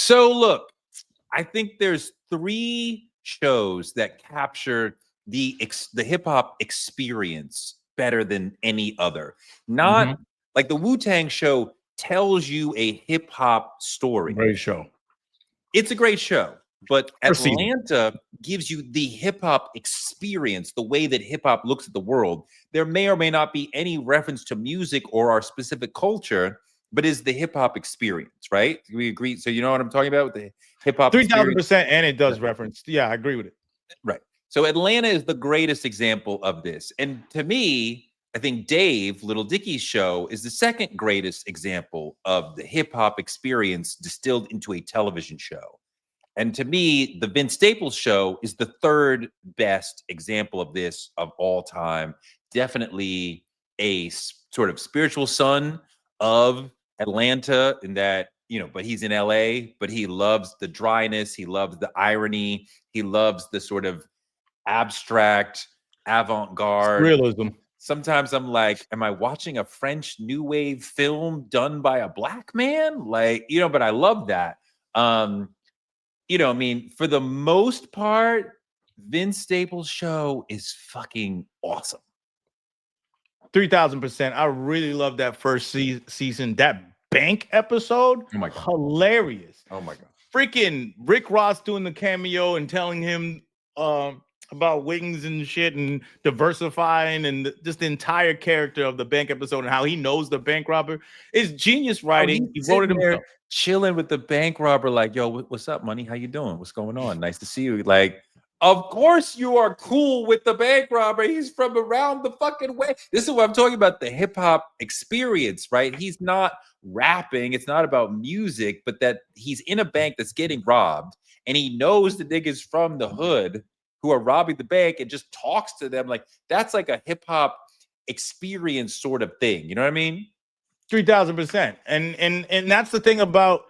So look, I think there's three shows that capture the hip hop experience better than any other. Not Mhm. like the Wu-Tang show tells you a hip hop story. Great show. It's a great show, but First season. Atlanta gives you the hip hop experience, the way that hip hop looks at the world. There may or may not be any reference to music or our specific culture, but is the hip hop experience, right? We agree. So you know what I'm talking about with the hip hop Three thousand experience? percent, and it Right. does reference. Yeah, I agree with it. Right. So Atlanta is the greatest example of this. And to me, I think Dave, Little Dicky's show, is the second greatest example of the hip hop experience distilled into a television show. And to me, the Vince Staples show is the third best example of this of all time. Definitely a sort of spiritual son of Atlanta in that, but he's in LA, but he loves the dryness, he loves the irony, he loves the sort of abstract avant-garde. Realism. Sometimes I'm like, am I watching a French new wave film done by a black man? Like, but I love that. I mean, for the most part, Vince Staples' show is fucking awesome. 3,000%. I really love that first season. That bank episode, Oh my God. hilarious. Oh my God. Freaking Rick Ross doing the cameo and telling him about wings and shit and diversifying and just the entire character of the bank episode and how he knows the bank robber is genius writing. He He's wrote it sitting there himself. chilling with the bank robber, like, yo, what's up, money? How you doing? What's going on? Nice to see you. Like, of course you are cool with the bank robber. He's from around the fucking way. This is what I'm talking about, the hip hop experience, right? He's not rapping. It's not about music, but that he's in a bank that's getting robbed and he knows the niggas from the hood who are robbing the bank and just talks to them. Like, that's like a hip hop experience sort of thing. You know what I mean? 3,000%. And that's the thing about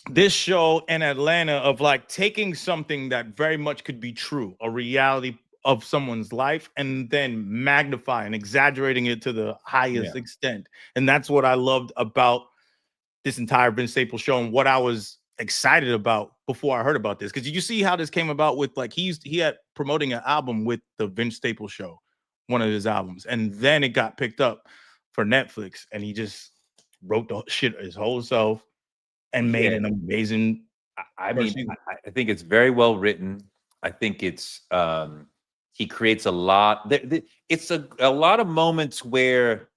this show in Atlanta of like taking something that very much could be true, a reality of someone's life, and then magnifying, exaggerating it to the highest extent. And that's what I loved about this entire Vince Staples show and what I was excited about before I heard about this. Because did you see how this came about with like he had promoting an album with the Vince Staples show, one of his albums, and then it got picked up for Netflix, and he just wrote the shit his whole self and made an amazing. I mean, I think it's very well written. I think it's he creates a lot. It's a lot of moments where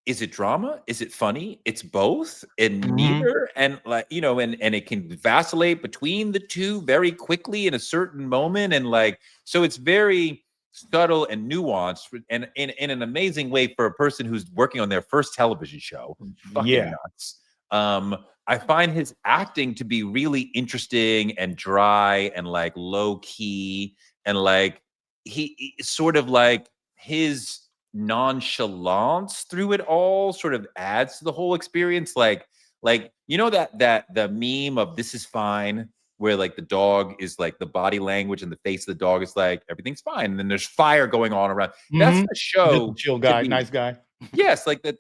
is it drama? Is it funny? It's both and neither. And like, and it can vacillate between the two very quickly in a certain moment. And like, so it's very subtle and nuanced and in an amazing way for a person who's working on their first television show. Fucking nuts. I find his acting to be really interesting and dry and like low key and like he sort of like his nonchalance through it all sort of adds to the whole experience. Like that the meme of "this is fine," where like the dog is like the body language and the face of the dog is like everything's fine, and then there's fire going on around. That's the show. Just a chill guy, nice guy. Yes, like that.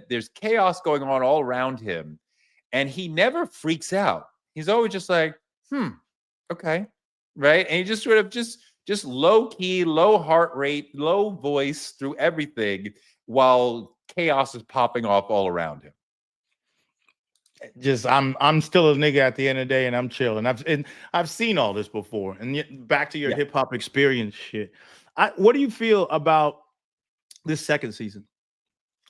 There's chaos going on all around him, and he never freaks out. He's always just like, okay, right, and he just sort of just low key, low heart rate, low voice through everything while chaos is popping off all around him. Just I'm still a nigga at the end of the day, and I'm chilling. I've seen all this before. And yet, back to your hip hop experience shit. What do you feel about this second season?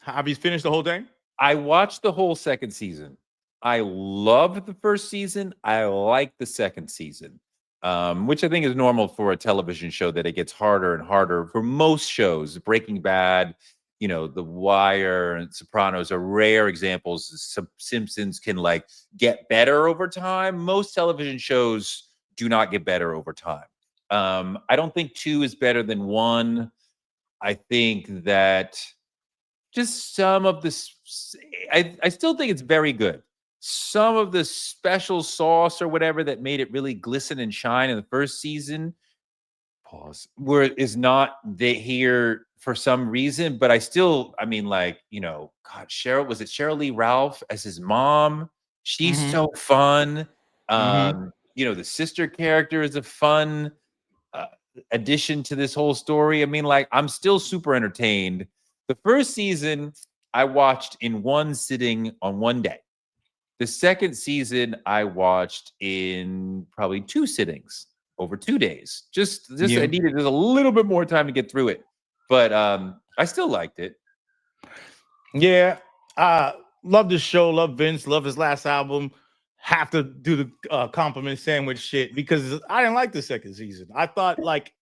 Have you finished the whole thing? I watched the whole second season. I loved the first season. I like the second season. Which I think is normal for a television show, that it gets harder and harder for most shows. Breaking Bad, The Wire and Sopranos are rare examples. Simpsons can like get better over time. Most television shows do not get better over time. I don't think 2 is better than 1. I think that just some of this, I still think it's very good. Some of the special sauce or whatever that made it really glisten and shine in the first season, is not here for some reason. But I mean, like, God, was it Cheryl Lee Ralph as his mom? She's Mm-hmm. so fun. Mm-hmm. The sister character is a fun uh, addition to this whole story. I mean, like, I'm still super entertained. The first season I watched in one sitting on one day. The second season I watched in probably two sittings over 2 days. Just I Yeah. needed just a little bit more time to get through it, but I still liked it. Yeah. Love the show. Love Vince. Love his last album. Have to do the compliment sandwich shit because I didn't like the second season. I thought like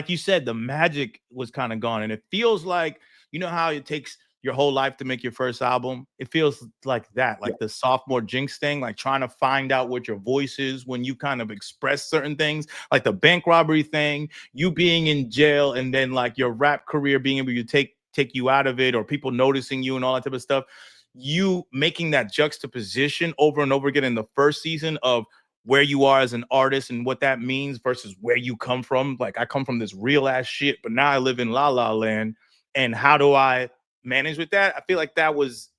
you said, the magic was kind of gone, and it feels like you know how it takes your whole life to make your first album. It feels like that, Yeah. like the sophomore jinx thing, like trying to find out what your voice is when you kind of express certain things, like the bank robbery thing, you being in jail, and then like your rap career being able to take you out of it, or people noticing you and all that type of stuff. You making that juxtaposition over and over again in the first season of where you are as an artist and what that means versus where you come from. Like I come from this real ass shit, but now I live in La La Land. And how do I manage with that? I feel like that was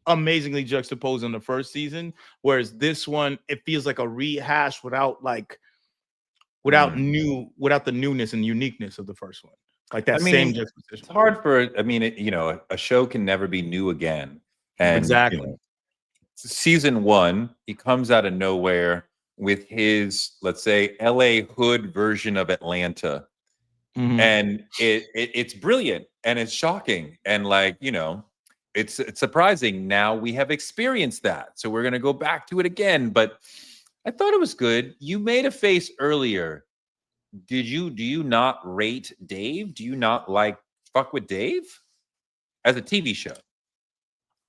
amazingly juxtaposed in the first season. Whereas this one, it feels like a rehash Mm. without the newness and uniqueness of the first one. Like I that same mean, it's juxtaposition. hard for. I mean, a show can never be new again, and Exactly. season one, he comes out of nowhere with his, let's say, LA hood version of Atlanta. Mhm. And it's brilliant and it's shocking. And like, it's surprising. Now we have experienced that. So we're gonna go back to it again. But I thought it was good. You made a face earlier. Do you not rate Dave? Do you not like fuck with Dave as a TV show?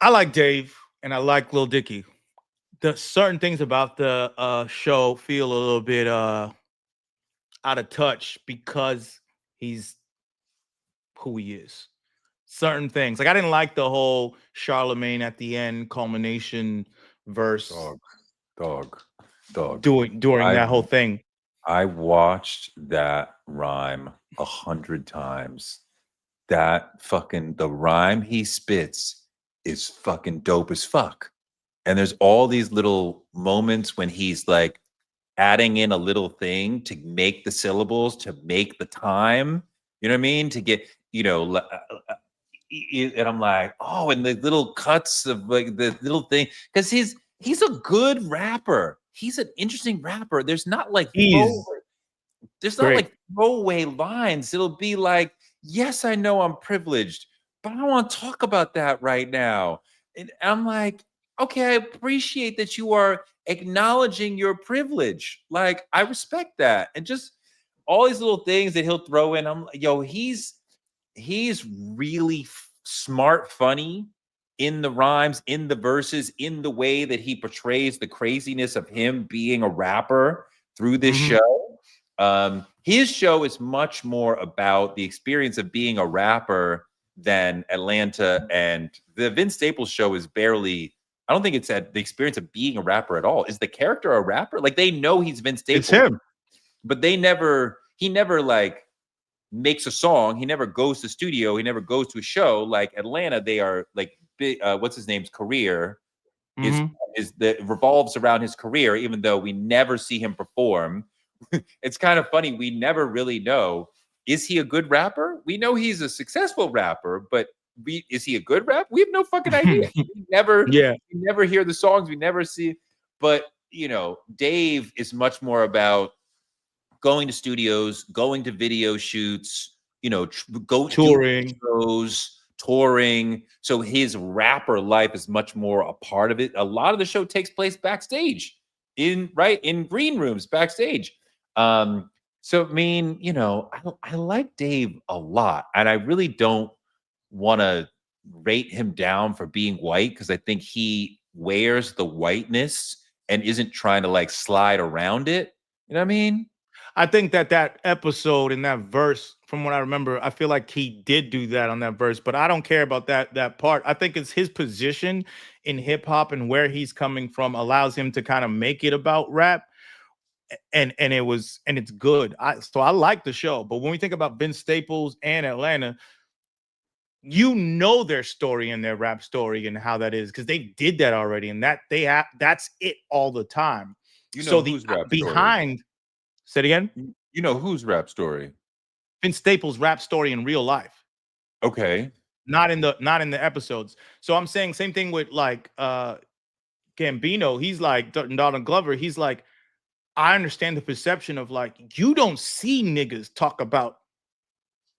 I like Dave and I like Lil Dicky. The certain things about the show feel a little bit out of touch because he's who he is. Certain things. Like I didn't like the whole Charlemagne at the end culmination verse Dog, dog, dog. during I that whole thing. I watched that rhyme 100 times. That fucking the rhyme he spits is fucking dope as fuck. And there's all these little moments when he's like adding in a little thing to make the syllables, to make the time. You know what I mean? To get, and I'm like, oh, and the little cuts of like the little thing, because he's a good rapper. He's an interesting rapper. He's There's not great. like throwaway lines. It'll be like, yes, I know I'm privileged, but I don't want to talk about that right now. And I'm like, okay, I appreciate that you are acknowledging your privilege. Like, I respect that. And just all these little things that he'll throw in. I'm like, yo, he's really smart, funny in the rhymes, in the verses, in the way that he portrays the craziness of him being a rapper through this Mhm. show. His show is much more about the experience of being a rapper than Atlanta, and the Vince Staples show is barely. I don't think it's at the experience of being a rapper at all. Is the character a rapper? Like they know he's Vince It's Staples, him. but he never like makes a song. He never goes to studio. He never goes to a show. Like Atlanta, they are like what's his name's career is Mhm. is that revolves around his career, even though we never see him perform. It's kind of funny. We never really know. Is he a good rapper? We know he's a successful rapper, but is he a good rapper? We have no fucking idea. Yeah. We never hear the songs. We never see. But Dave is much more about going to studios, going to video shoots, go doing Touring. shows, touring. So his rapper life is much more a part of it. A lot of the show takes place backstage, in green rooms backstage. Um, so I mean, I like Dave a lot, and I really don't want to rate him down for being white because I think he wears the whiteness and isn't trying to like slide around it. You know what I mean? I think that episode in that verse, from what I remember, I feel like he did do that on that verse, but I don't care about that part. I think it's his position in hip hop and where he's coming from allows him to kind of make it about rap, and it's good. I like the show, but when we think about Vince Staples and Atlanta, you know their story and their rap story and how that is because they did that already, and that they have that's it all the time. You know So the whose rap story? behind, say it again, You know whose rap story? Vince Staples' rap story in real life, Okay. not in the episodes. So I'm saying same thing with like Gambino. He's like Donald Glover. He's like, I understand the perception of like you don't see niggas talk about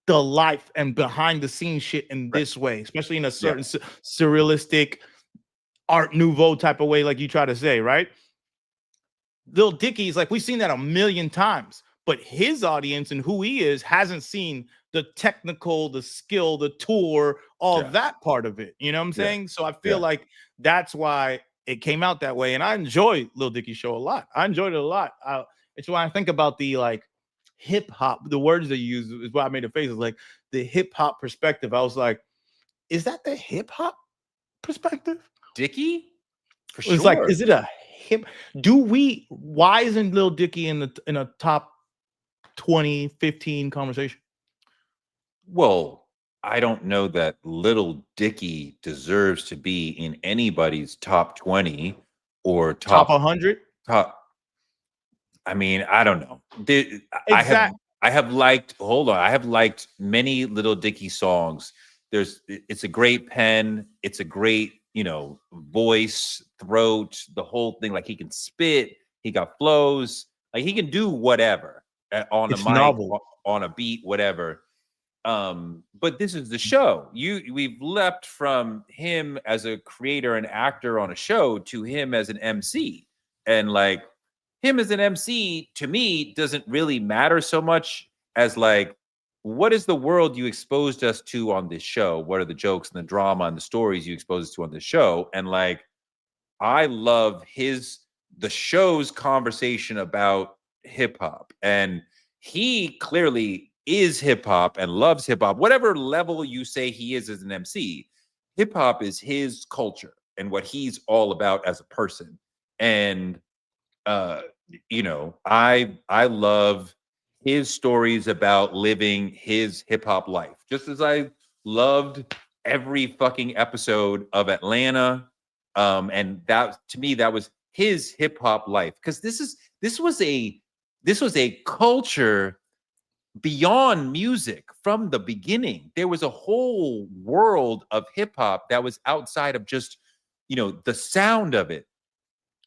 the life and behind the scenes shit in Right. this way, especially in a Yeah. certain surrealistic Art Nouveau type of way, like you try to say, right? Lil Dicky's like we've seen that a million times, but his audience and who he is hasn't seen the technical, the skill, the tour, all Yeah. that part of it. You know what I'm Yeah. saying? So I feel Yeah. like that's why it came out that way, and I enjoy Lil Dicky show a lot. I enjoyed it a lot. It's why I think about the like hip hop. The words they use is why I made a face. Is like the hip hop perspective. I was like, is that the hip hop perspective? Dicky? For It's like, sure. is it a hip? Do we? Why isn't Lil Dicky in a top 20, 15 conversation? Well, I don't know that Little Dicky deserves to be in anybody's top 20 or Top top 100? top. I mean, I don't know. I have Exact. I have liked, hold on, I have liked many Little Dicky songs. It's a great pen, it's a great, voice, throat, the whole thing. Like he can spit, he got flows, like he can do whatever on a It's mic, novel. on a beat, whatever. But this is the show. We've leapt from him as a creator and actor on a show to him as an MC. And like him as an MC to me doesn't really matter so much as like what is the world you exposed us to on this show? What are the jokes and the drama and the stories you exposed us to on this show? And like I love the show's conversation about hip hop. And he clearly is hip hop and loves hip hop. Whatever level you say he is as an MC, hip hop is his culture and what he's all about as a person. And uh, I love his stories about living his hip hop life, just as I loved every fucking episode of Atlanta. And that to me, that was his hip hop life. Because this was a culture beyond music from the beginning. There was a whole world of hip hop that was outside of just, the sound of it.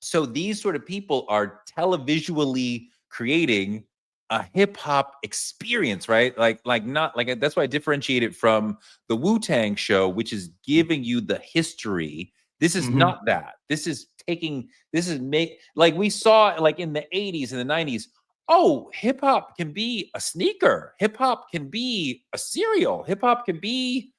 So these sort of people are televisually creating a hip hop experience, right? Like not like that's why I differentiate it from the Wu-Tang show, which is giving you the history. This is Mhm. not that. This is make like we saw like in the 80s and the 90s. Oh, hip hop can be a sneaker. Hip hop can be a cereal. Hip hop can be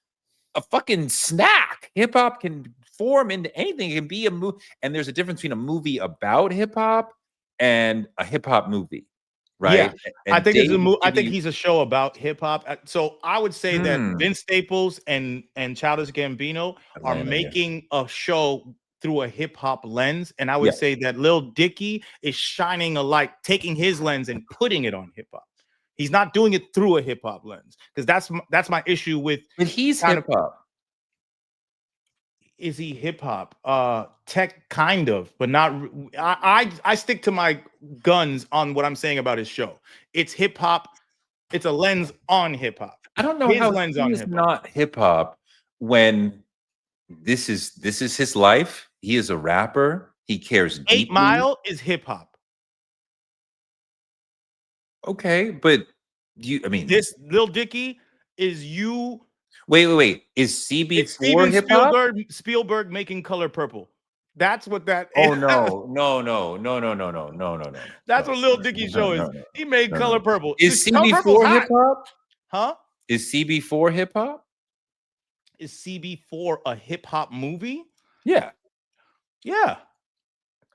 a fucking snack. Hip hop can form into anything. It can be a movie, and there's a difference between a movie about hip hop and a hip hop movie, Yeah, right? I And think it's Dave a is I giving think you, he's a show about hip hop. So I would say that hmm, Vince Staples and Childish Gambino are Atlanta, yeah, making a show through a hip hop lens, and I would yeah. say that Lil Dicky is shining a light, taking his lens and putting it on hip hop. He's not doing it through a hip hop lens because that's my issue with But he's kind of hip hop. is he hip hop? Tech kind of, but not. I stick to my guns on what I'm saying about his show. It's hip hop. It's a lens on hip hop. I don't know His how lens he on is hip hop. not hip hop when this is his life. He is a rapper. He cares Eight deeply. Mile is hip hop. Okay, but I mean, This Lil Dicky is you. wait. Is It's CB4 Steven hip hop? Spielberg making Color Purple. That's what that is. Oh no, no, no, no, no, no, no, no, no, no, no, That's no, what Lil no, Dicky no, show is. no, He made no, no. Color Purple. Is Color Purple's CB4 hip hot, hop? huh? Is CB4 hip hop? Is CB4 a hip hop movie? Yeah. Yeah.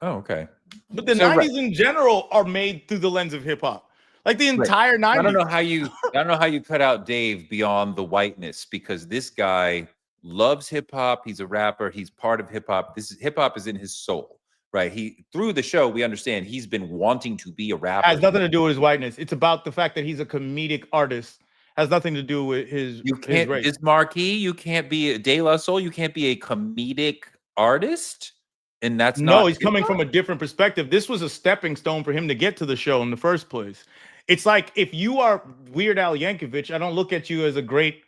Oh, okay. But the So right, 90s in general are made through the lens of hip hop. Like the right. entire I don't 90s. know how you I don't know how you cut out Dave beyond the whiteness because this guy loves hip hop. He's a rapper. He's part of hip hop. This is hip hop is in his soul, right? He through the show we understand he's been wanting to be a Has rapper. nothing to do with his whiteness. It's about the fact that he's a comedic artist Has nothing to do with his You his can't race. Bismarcky, you can't be a De La Soul, you can't be a comedic artist, and that's No, not he's hip coming hop? from a different perspective. This was a stepping stone for him to get to the show in the first place. It's like if you are Weird Al Yankovic, I don't look at you as a great,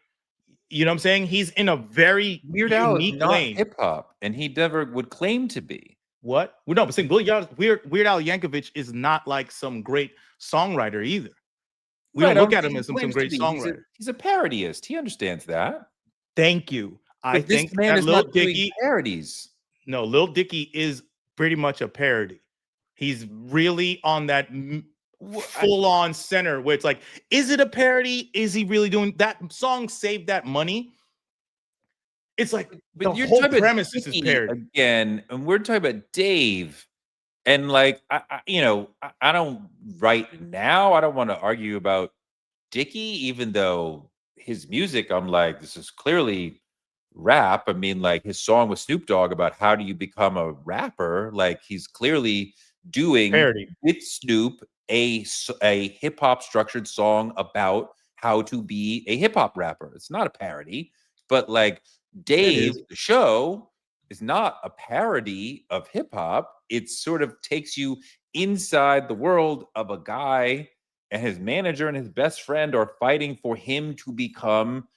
you know what I'm saying? He's in a very Weird Al is unique not lane. hip hop, and he never would claim to be. What? Well, no, but saying Weird Al Yankovic is not like some great songwriter either. We don't Right, I look don't at think him he as some claims to great be. songwriter. He's a parodyist. He understands that. Thank you. I But this think man that is Lil not doing Dicky, parodies. no, Lil Dicky is pretty much a parody. He's really on that Wha I full on center where it's like, is it a parody? Is he really doing that song? Save that money. It's like the but you're whole talking about premise is his Dicky parody. again, and we're talking about Dave. And like, I don't right now. I don't want to argue about Dicky, even though his music, I'm like, this is clearly rap. I mean, like his song with Snoop Dogg about how do you become a rapper? Like he's clearly doing Parody. with Snoop a hip hop structured song about how to be a hip hop rapper. It's not a parody, but like It Dave, is. the show is not a parody of hip hop. It sort of takes you inside the world of a guy, and his manager and his best friend are fighting for him to become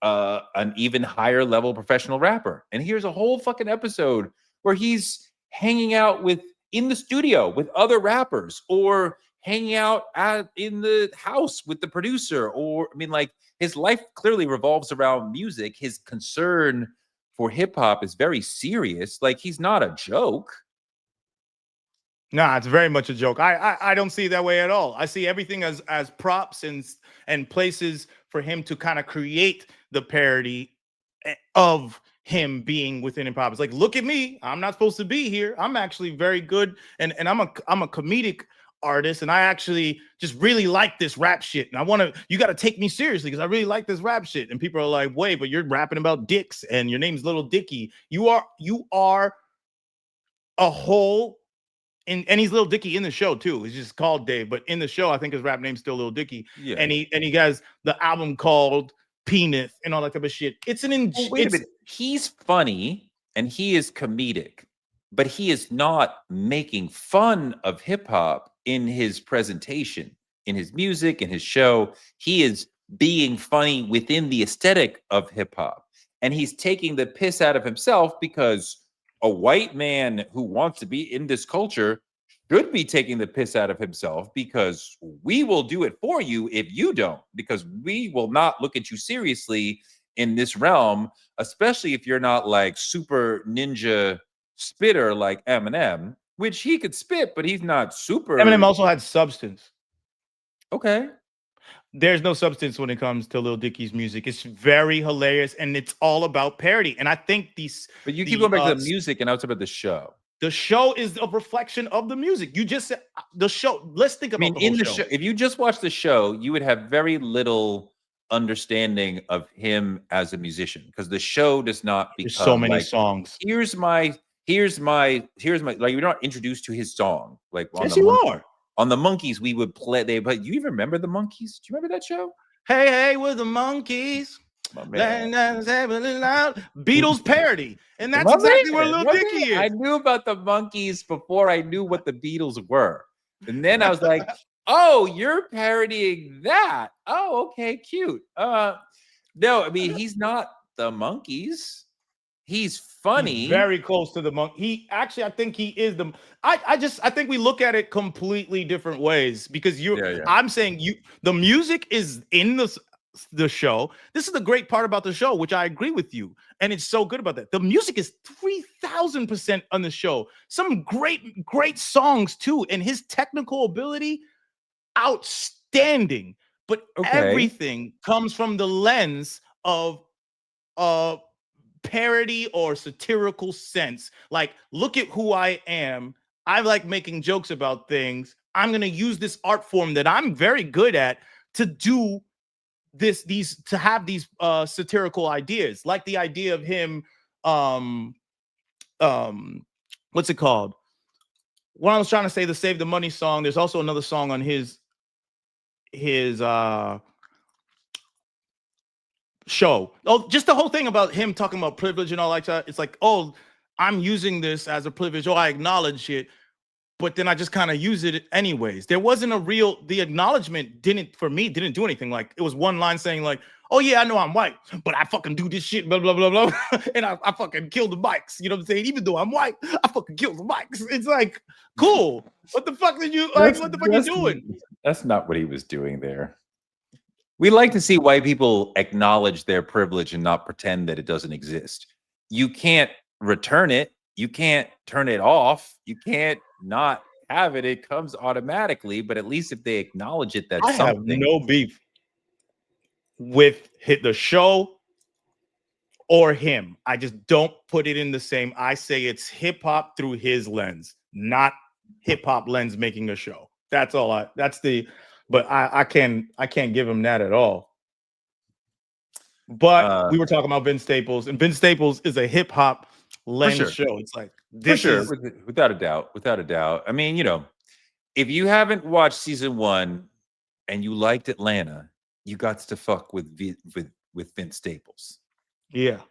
an even higher level professional rapper. And here's a whole fucking episode where he's hanging out with in the studio with other rappers, or hanging out in the house with the producer. Or I mean, like his life clearly revolves around music. His concern for hip hop is very serious. Like he's not a joke. Nah, it's very much a joke. I don't see it that way at all. I see everything as props and places for him to kind of create the parody of him being within hip hop. It's like, look at me. I'm not supposed to be here. I'm actually very good, and I'm a comedic artist, and I actually just really like this rap shit. And I want to, you got to take me seriously because I really like this rap shit. And people are like, wait, but you're rapping about dicks, and your name's Little Dicky. You are a whole and he's Lil Dicky in the show too. He's just called Dave, but in the show, I think his rap name's still Lil Dicky. Yeah. And he has the album called Penis and all that type of shit. It's Well, wait a minute. He's funny and he is comedic, but he is not making fun of hip hop in his presentation, in his music, in his show. He is being funny within the aesthetic of hip hop. And he's taking the piss out of himself because a white man who wants to be in this culture should be taking the piss out of himself, because we will do it for you if you don't, because we will not look at you seriously in this realm, especially if you're not like super ninja spitter like Eminem, which he could spit, but he's not super. Eminem also had substance. Okay. There's no substance when it comes to Lil Dicky's music. It's very hilarious and it's all about parody. And I think But you keep going back to the music, and I was about the show. the show is a reflection of the music. You just said the show. Let's think I about mean, the whole in the show. show, if you just watch the show, you would have very little understanding of him as a musician, because the show does not There's so become many like, songs. here's my like, you're not introduced to his song like on Yes, the you monkey. are. On the Monkeys, we would play. But you even remember the Monkeys? Do you remember that show? Hey, hey, with the monkeys. My man. Beatles parody. And that's My exactly where man, Lil my Dicky man. I is. knew about the Monkeys before I knew what the Beatles were. And then I was like, oh, you're parodying that. Oh, okay, cute. No, I mean, he's not the Monkeys. He's He's funny. very close to the monk. He actually, I think he is the. I think we look at it completely different ways because Yeah. I'm saying the music is in the show. This is the great part about the show, which I agree with you, and it's so good about that. The music is 3,000% on the show. Some great songs too, and his technical ability outstanding. But Okay. everything comes from the lens of parody or satirical sense. Like, look at who I am. I like making jokes about things. I'm going to use this art form that I'm very good at to do to have these satirical ideas, like the idea of him what's it called? When I was trying to say the Save the Money song, there's also another song on his show. Oh, just the whole thing about him talking about privilege and all like that. It's like, oh, I'm using this as a privilege. Oh, I acknowledge it, but then I just kind of use it anyways. There wasn't a real, the acknowledgement didn't, for me, didn't do anything. Like it was one line saying like, oh yeah, I know I'm white, but I fucking do this shit, blah, blah, blah, blah. And I fucking kill the mics. You know what I'm saying? Even though I'm white, I fucking kill the mics. It's like, cool. What the fuck did you, like, what the fuck are you doing? That's not what he was doing there. We like to see white people acknowledge their privilege and not pretend that it doesn't exist. You can't return it. You can't turn it off. You can't not have it. It comes automatically, but at least if they acknowledge it, that's I have something. no beef with hit the show or him. I just don't put it in the same. I say it's hip hop through his lens, not hip hop lens making a show. That's all but I can't give him that at all. But we were talking about Vince Staples, and Vince Staples is a hip hop lens show. It's like this is without a doubt. I mean, you know, if you haven't watched season 1 and you liked Atlanta, you got to fuck with Vince Staples. Yeah.